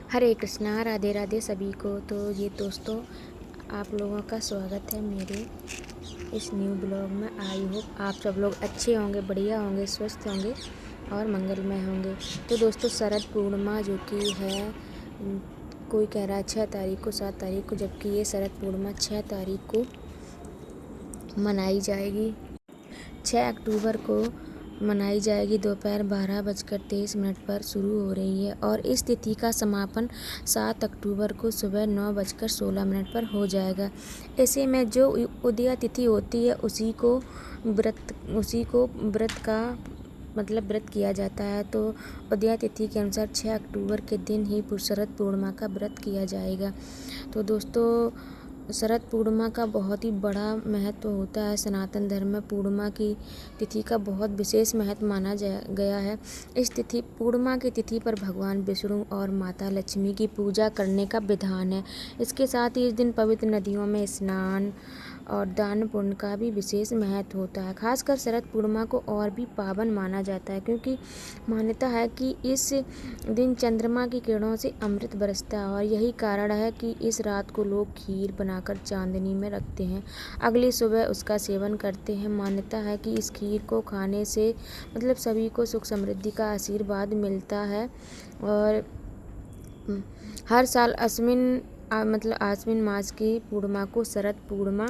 हरे कृष्णा, राधे राधे सभी को। तो ये दोस्तों, आप लोगों का स्वागत है मेरे इस न्यू ब्लॉग में। आई होप आप सब लोग अच्छे होंगे, बढ़िया होंगे, स्वस्थ होंगे और मंगलमय होंगे। तो दोस्तों, शरद पूर्णिमा जो कि है, कोई कह रहा है 6 तारीख को, 7 तारीख को, जबकि ये शरद पूर्णिमा 6 तारीख को मनाई जाएगी। 6 अक्टूबर को मनाई जाएगी। दोपहर 12:23 पर शुरू हो रही है और इस तिथि का समापन 7 अक्टूबर को सुबह 9:16 पर हो जाएगा। ऐसे में जो उदया तिथि होती है उसी को व्रत का व्रत किया जाता है। तो उदया तिथि के अनुसार 6 अक्टूबर के दिन ही शरद पूर्णिमा का व्रत किया जाएगा। तो दोस्तों, शरद पूर्णिमा का बहुत ही बड़ा महत्व होता है। सनातन धर्म में पूर्णिमा की तिथि का बहुत विशेष महत्व माना गया है। इस पूर्णिमा की तिथि पर भगवान विष्णु और माता लक्ष्मी की पूजा करने का विधान है। इसके साथ ही इस दिन पवित्र नदियों में स्नान और दान पुण्य का भी विशेष महत्व होता है। खासकर शरद पूर्णिमा को और भी पावन माना जाता है, क्योंकि मान्यता है कि इस दिन चंद्रमा की किरणों से अमृत बरसता है और यही कारण है कि इस रात को लोग खीर बनाकर चांदनी में रखते हैं, अगली सुबह उसका सेवन करते हैं। मान्यता है कि इस खीर को खाने से सभी को सुख समृद्धि का आशीर्वाद मिलता है। और हर साल आश्विन मास की पूर्णिमा को शरद पूर्णिमा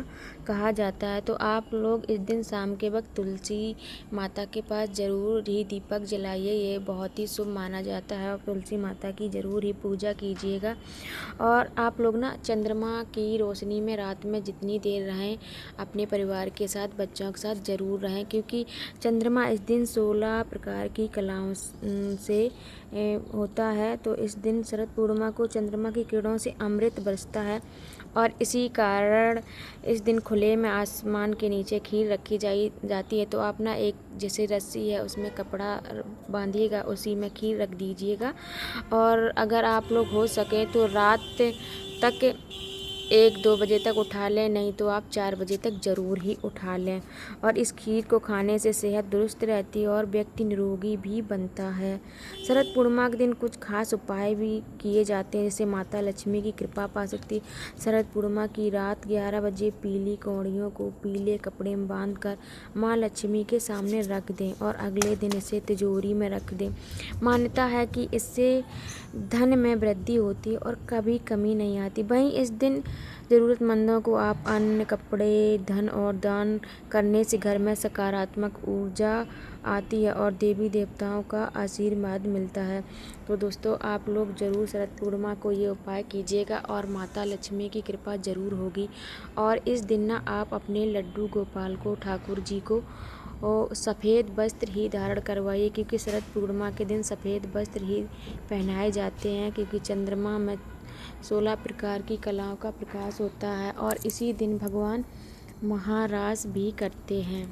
कहा जाता है। तो आप लोग इस दिन शाम के वक्त तुलसी माता के पास ज़रूर ही दीपक जलाइए, ये बहुत ही शुभ माना जाता है। और तुलसी माता की ज़रूर ही पूजा कीजिएगा। और आप लोग ना चंद्रमा की रोशनी में रात में जितनी देर रहें, अपने परिवार के साथ, बच्चों के साथ ज़रूर रहें, क्योंकि चंद्रमा इस दिन 16 प्रकार की कलाओं से होता है। तो इस दिन शरद पूर्णिमा को चंद्रमा की किरणों से अमृत बरसता है और इसी कारण इस दिन खुले में आसमान के नीचे खीर रखी जाती है। तो आप ना एक जैसे रस्सी है उसमें कपड़ा बांधिएगा, उसी में खीर रख दीजिएगा। और अगर आप लोग हो सके तो रात तक 1-2 बजे तक उठा लें, नहीं तो आप 4 बजे तक ज़रूर ही उठा लें। और इस खीर को खाने से सेहत दुरुस्त रहती है और व्यक्ति निरोगी भी बनता है। शरद पूर्णिमा के दिन कुछ खास उपाय भी किए जाते हैं, जिससे माता लक्ष्मी की कृपा पा सकती। शरद पूर्णिमा की रात 11 बजे पीली कौड़ियों को पीले कपड़े में बांधकर माँ लक्ष्मी के सामने रख दें और अगले दिन इसे तिजोरी में रख दें। मान्यता है कि इससे धन में वृद्धि होती है और कभी कमी नहीं आती। वहीं इस दिन ज़रूरतमंदों को आप अन्न, कपड़े, धन और दान करने से घर में सकारात्मक ऊर्जा आती है और देवी देवताओं का आशीर्वाद मिलता है। तो दोस्तों, आप लोग ज़रूर शरद पूर्णिमा को ये उपाय कीजिएगा और माता लक्ष्मी की कृपा ज़रूर होगी। और इस दिन ना आप अपने लड्डू गोपाल को, ठाकुर जी को सफ़ेद वस्त्र ही धारण करवाइए, क्योंकि शरद पूर्णिमा के दिन सफ़ेद वस्त्र ही पहनाए जाते हैं, क्योंकि चंद्रमा में 16 प्रकार की कलाओं का प्रकाश होता है और इसी दिन भगवान महारास भी करते हैं।